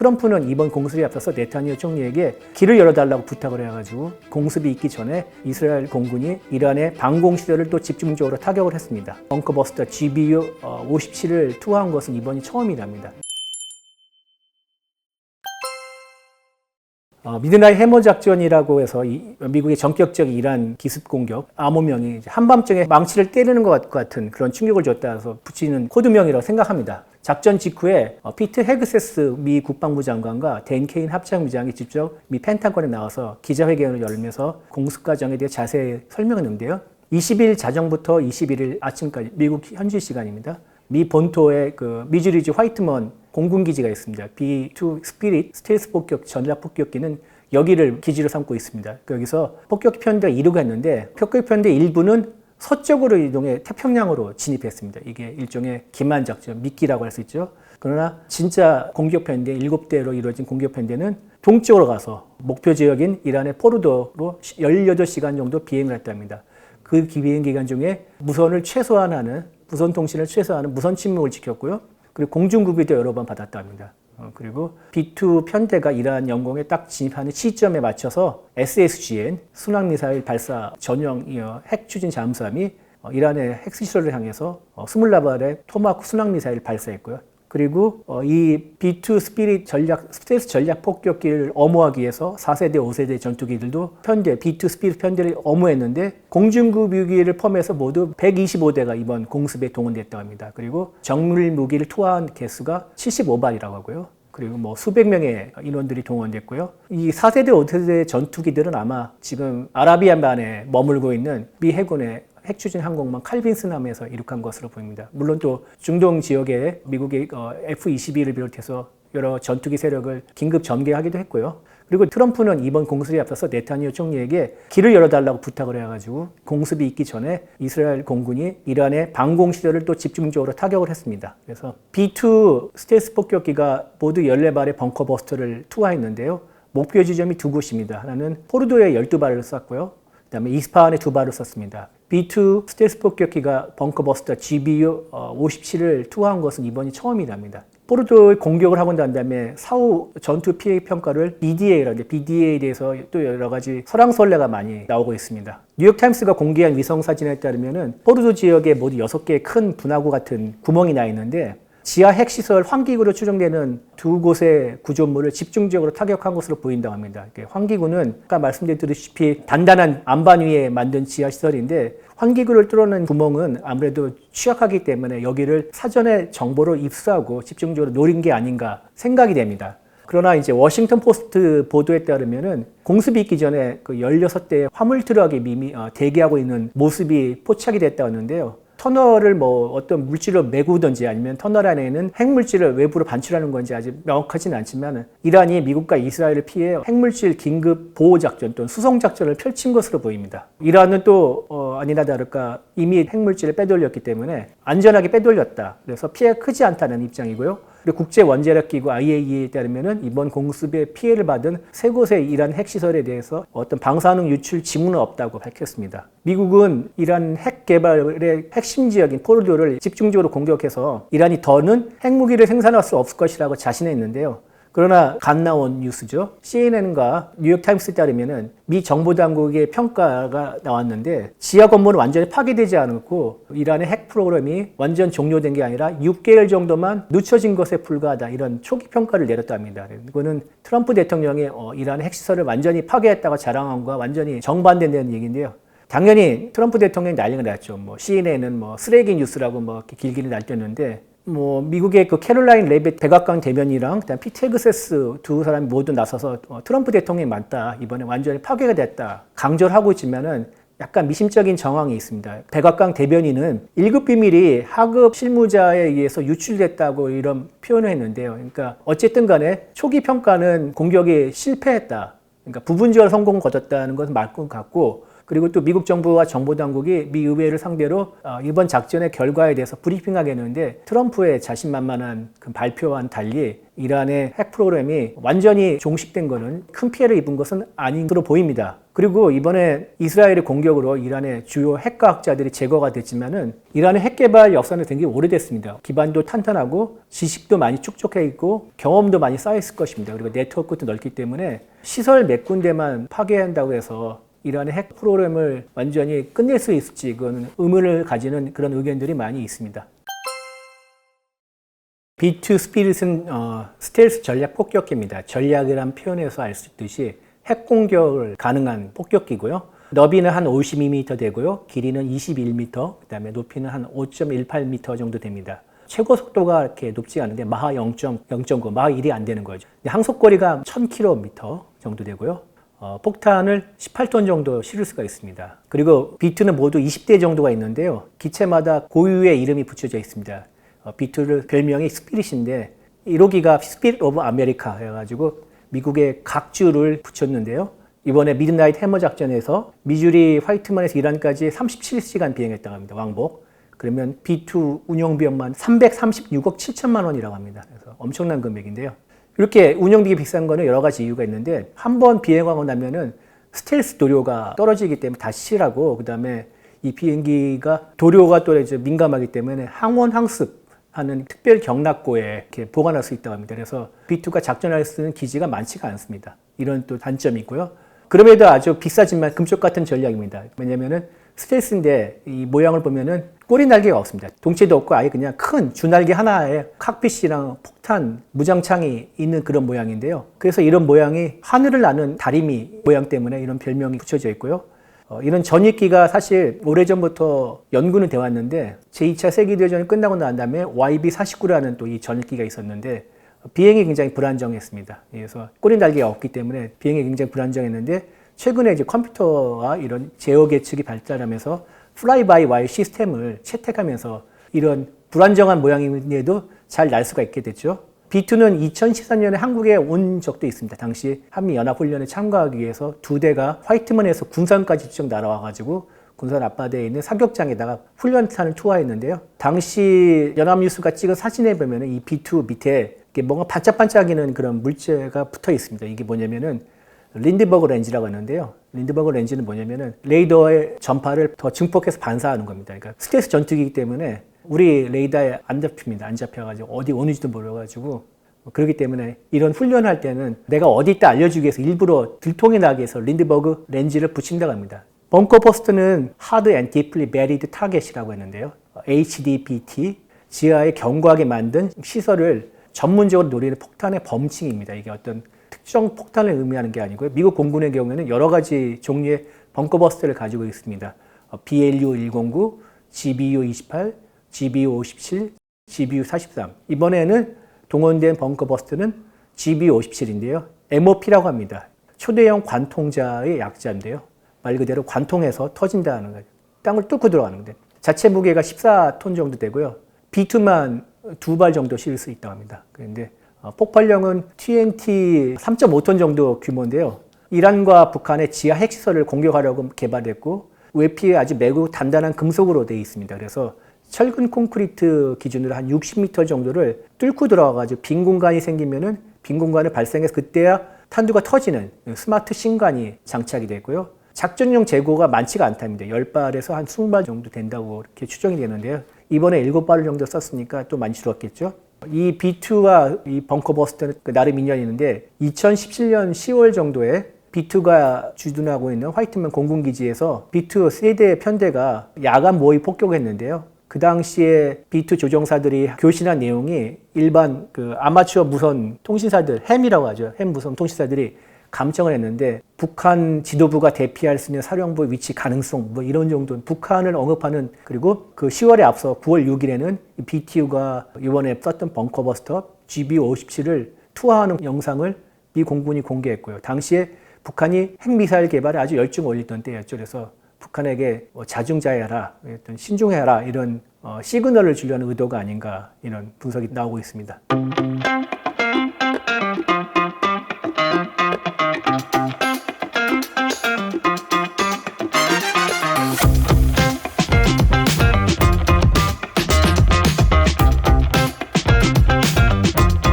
트럼프는 이번 공습에 앞서서 네타냐후 총리에게 길을 열어달라고 부탁을 해가지고 공습이 있기 전에 이스라엘 공군이 이란의 방공시설을 또 집중적으로 타격을 했습니다. 벙커버스터 GBU-57을 투하한 것은 이번이 처음이랍니다. 미드나잇 해머 작전이라고 해서 미국의 전격적 이란 기습 공격 암호명이 한밤중에 망치를 때리는 것 같은 그런 충격을 줬다 해서 붙이는 코드명이라고 생각합니다. 작전 직후에 피트 헤그세스 미 국방부 장관과 댄 케인 합참의장이 직접 미 펜타곤에 나와서 기자회견을 열면서 공습 과정에 대해 자세히 설명했는데요. 20일 자정부터 21일 아침까지 미국 현지 시간입니다. 미 본토에 미주리주 화이트먼 공군기지가 있습니다. B-2 스피릿 스텔스 폭격 전략 폭격기는 여기를 기지로 삼고 있습니다. 여기서 폭격 편대가 이루가 있는데 폭격 편대 일부는 서쪽으로 이동해 태평양으로 진입했습니다. 이게 일종의 기만 작전, 미끼라고 할 수 있죠. 그러나 진짜 공격 편대 7대로 이루어진 공격 편대는 동쪽으로 가서 목표 지역인 이란의 포르도로 18시간 정도 비행을 했답니다. 그 비행 기간 중에 무선 통신을 최소화하는 무선 침묵을 지켰고요. 그리고 공중구비도 여러 번 받았다 합니다. 그리고 B-2 편대가 이란 영공에 딱 진입하는 시점에 맞춰서 SSGN 순항미사일 발사 전용 핵 추진 잠수함이 이란의 핵시설을 향해서 20발의 토마호크 순항미사일을 발사했고요. 그리고 이 B-2 스피릿 스텔스 전략 폭격기를 엄호하기 위해서 4세대, 5세대 전투기들도 B-2 스피릿 편대를 엄호했는데 공중구비기를 포함해서 모두 125대가 이번 공습에 동원됐다고 합니다. 그리고 정밀 무기를 투하한 개수가 75발이라고 하고요. 그리고 수백 명의 인원들이 동원됐고요. 이 4세대, 5세대 전투기들은 아마 지금 아라비안만에 머물고 있는 미 해군의 핵추진 항공모함 칼빈스함에서 이륙한 것으로 보입니다. 물론 또 중동 지역에 미국의 F-22를 비롯해서 여러 전투기 세력을 긴급 전개하기도 했고요. 그리고 트럼프는 이번 공습에 앞서서 네타냐후 총리에게 길을 열어달라고 부탁을 해가지고 공습이 있기 전에 이스라엘 공군이 이란의 방공시설을 또 집중적으로 타격을 했습니다. 그래서 B-2 스텔스 폭격기가 모두 14발의 벙커버스터를 투하했는데요. 목표 지점이 두 곳입니다. 하나는 포르도에 12발을 쐈고요. 그 다음에 이스파한에 2발을 썼습니다. B-2 스텔스 폭격기가 벙커버스터 GBU-57을 투하한 것은 이번이 처음이랍니다. 포르도에 공격을 하고 난 다음에 사후 전투 피해 평가를 BDA라는데 BDA에 대해서 또 여러 가지 설왕설래가 많이 나오고 있습니다. 뉴욕타임스가 공개한 위성 사진에 따르면 포르도 지역에 모두 6개의 큰 분화구 같은 구멍이 나 있는데 지하 핵시설 환기구로 추정되는 두 곳의 구조물을 집중적으로 타격한 것으로 보인다고 합니다. 환기구는 아까 말씀드렸다시피 단단한 안반 위에 만든 지하시설인데 환기구를 뚫어낸 구멍은 아무래도 취약하기 때문에 여기를 사전에 정보를 입수하고 집중적으로 노린 게 아닌가 생각이 됩니다. 그러나 이제 워싱턴 포스트 보도에 따르면은 공습이 있기 전에 16대의 화물 트럭이 이미 대기하고 있는 모습이 포착이 됐다고 하는데요. 터널을 어떤 물질로 메구든지 아니면 터널 안에는 핵물질을 외부로 반출하는 건지 아직 명확하지는 않지만 이란이 미국과 이스라엘을 피해 핵물질 긴급 보호작전 또는 수송작전을 펼친 것으로 보입니다. 이란은 또 아니나 다를까 이미 핵물질을 빼돌렸기 때문에 안전하게 빼돌렸다. 그래서 피해가 크지 않다는 입장이고요. 그리고 국제원자력기구 IAEA에 따르면 이번 공습에 피해를 받은 3곳의 이란 핵시설에 대해서 어떤 방사능 유출 징후는 없다고 밝혔습니다. 미국은 이란 핵 개발의 핵심 지역인 포르도를 집중적으로 공격해서 이란이 더는 핵무기를 생산할 수 없을 것이라고 자신했는데요. 그러나 갓 나온 뉴스죠. CNN과 뉴욕타임스에 따르면 미 정보당국의 평가가 나왔는데 지하 건물은 완전히 파괴되지 않았고 이란의 핵 프로그램이 완전 종료된 게 아니라 6개월 정도만 늦춰진 것에 불과하다 이런 초기 평가를 내렸답니다. 이거는 트럼프 대통령이 이란의 핵시설을 완전히 파괴했다고 자랑한 것과 완전히 정반대되는 얘기인데요. 당연히 트럼프 대통령이 난리가 났죠. CNN은 쓰레기 뉴스라고 길길이 날뛰었는데 미국의 캐롤라인 레빗 백악관 대변인이랑 그다음 피트 헤그세스 두 사람이 모두 나서서 트럼프 대통령이 맞다. 이번에 완전히 파괴가 됐다. 강조를 하고 있지만은 약간 미심적인 정황이 있습니다. 백악관 대변인은 1급 비밀이 하급 실무자에 의해서 유출됐다고 이런 표현을 했는데요. 그러니까 어쨌든 간에 초기 평가는 공격이 실패했다. 그러니까 부분적으로 성공을 거뒀다는 것은 맞는 것 같고 그리고 또 미국 정부와 정보당국이 미 의회를 상대로 이번 작전의 결과에 대해서 브리핑하겠는데 트럼프의 자신만만한 그 발표와는 달리 이란의 핵 프로그램이 완전히 종식된 것은 큰 피해를 입은 것은 아닌 것으로 보입니다. 그리고 이번에 이스라엘의 공격으로 이란의 주요 핵과학자들이 제거가 됐지만은 이란의 핵 개발 역사는 굉장히 오래됐습니다. 기반도 탄탄하고 지식도 많이 축적해 있고 경험도 많이 쌓여 있을 것입니다. 그리고 네트워크도 넓기 때문에 시설 몇 군데만 파괴한다고 해서 이란의 핵 프로그램을 완전히 끝낼 수 있을지 그건 의문을 가지는 그런 의견들이 많이 있습니다. B2 스피릿은 스텔스 전략 폭격기입니다. 전략이란 표현에서 알 수 있듯이 핵 공격을 가능한 폭격기고요. 너비는 한 52m 되고요. 길이는 21m, 그다음에 높이는 한 5.18m 정도 됩니다. 최고 속도가 이렇게 높지 않은데 마하 0.9, 마하 1이 안 되는 거죠. 항속거리가 1000km 정도 되고요. 폭탄을 18톤 정도 실을 수가 있습니다. 그리고 B2는 모두 20대 정도가 있는데요. 기체마다 고유의 이름이 붙여져 있습니다. B2를 별명이 스피릿인데 1호기가 스피릿 오브 아메리카 해가지고 미국의 각주를 붙였는데요. 이번에 미드나잇 해머 작전에서 미주리 화이트먼에서 이란까지 37시간 비행했다고 합니다. 왕복. 그러면 B2 운영비용만 336억 7천만 원이라고 합니다. 그래서 엄청난 금액인데요. 이렇게 운영비가 비싼 거는 여러 가지 이유가 있는데 한 번 비행하고 나면은 스텔스 도료가 떨어지기 때문에 다시 실하고 그다음에 이 비행기가 도료가 또 이제 민감하기 때문에 항원 항습 하는 특별 경락고에 이렇게 보관할 수 있다고 합니다. 그래서 B2가 작전할 수 있는 기지가 많지가 않습니다. 이런 또 단점이 있고요. 그럼에도 아주 비싸지만 금쪽 같은 전략입니다. 왜냐면은 스텔스인데 이 모양을 보면은 꼬리 날개가 없습니다. 동체도 없고 아예 그냥 큰 주날개 하나에 칵핏이랑 폭탄, 무장창이 있는 그런 모양인데요. 그래서 이런 모양이 하늘을 나는 다리미 모양 때문에 이런 별명이 붙여져 있고요. 이런 전익기가 사실 오래전부터 연구는 되어 왔는데 제2차 세계대전이 끝나고 난 다음에 YB-49라는 또 이 전익기가 있었는데 비행이 굉장히 불안정했습니다. 그래서 꼬리 날개가 없기 때문에 비행이 굉장히 불안정했는데 최근에 이제 컴퓨터와 이런 제어 계측이 발달하면서 플라이 바이 와이 시스템을 채택하면서 이런 불안정한 모양임에도 잘 날 수가 있게 됐죠. B2는 2014년에 한국에 온 적도 있습니다. 당시 한미연합훈련에 참가하기 위해서 두 대가 화이트먼에서 군산까지 직접 날아와가지고 군산 앞바다에 있는 사격장에다가 훈련탄을 투하했는데요. 당시 연합뉴스가 찍은 사진에 보면 이 B2 밑에 뭔가 반짝반짝이는 그런 물체가 붙어 있습니다. 이게 뭐냐면은 린드버그 렌즈라고 하는데요. 린드버그 렌즈는 뭐냐면은 레이더의 전파를 더 증폭해서 반사하는 겁니다. 그러니까 스텔스 전투기이기 때문에 우리 레이더에 안 잡힙니다. 안 잡혀가지고 어디 오는지도 몰라가지고 그렇기 때문에 이런 훈련할 때는 내가 어디 있다 알려주기 위해서 일부러 들통이 나게 해서 린드버그 렌즈를 붙인다고 합니다. 벙커버스트는 하드 앤 디플리 베리드 타겟이라고 했는데요. HDBT, 지하에 견고하게 만든 시설을 전문적으로 노리는 폭탄의 범칭입니다. 이게 어떤 특정 폭탄을 의미하는 게 아니고요. 미국 공군의 경우에는 여러 가지 종류의 벙커버스트를 가지고 있습니다. BLU-109, GBU-28, GBU-57, GBU-43. 이번에는 동원된 벙커버스트는 GBU-57인데요. MOP라고 합니다. 초대형 관통자의 약자인데요. 말 그대로 관통해서 터진다는 거죠. 땅을 뚫고 들어가는 건데 자체 무게가 14톤 정도 되고요. B2만 2발 정도 실을 수 있다고 합니다. 그런데 폭발력은 TNT 3.5톤 정도 규모인데요. 이란과 북한의 지하 핵시설을 공격하려고 개발했고 외피에 아주 매우 단단한 금속으로 되어 있습니다. 그래서 철근 콘크리트 기준으로 한 60m 정도를 뚫고 들어가가지고 빈 공간이 생기면은 빈 공간을 발생해서 그때야 탄두가 터지는 스마트 신관이 장착이 되고요. 작전용 재고가 많지가 않답니다. 10발에서 한 20발 정도 된다고 이렇게 추정이 되는데요. 이번에 7발을 정도 썼으니까 또 많이 줄었겠죠. 이 B2와 이 벙커버스트는 나름 인연이 있는데 2017년 10월 정도에 B2가 주둔하고 있는 화이트먼 공군기지에서 B2 세대 편대가 야간 모의 폭격을 했는데요. 그 당시에 B2 조종사들이 교신한 내용이 일반 아마추어 무선 통신사들, 햄이라고 하죠. 햄 무선 통신사들이 감청을 했는데 북한 지도부가 대피할 수 있는 사령부 위치 가능성 이런 정도 북한을 언급하는 그리고 그 10월에 앞서 9월 6일에는 BTU가 이번에 썼던 벙커버스터 GBU-57을 투하하는 영상을 미 공군이 공개했고요. 당시에 북한이 핵미사일 개발에 아주 열중을 올리던 때였죠. 그래서 북한에게 자중자애하라, 신중해라 이런 시그널을 주려는 의도가 아닌가 이런 분석이 나오고 있습니다.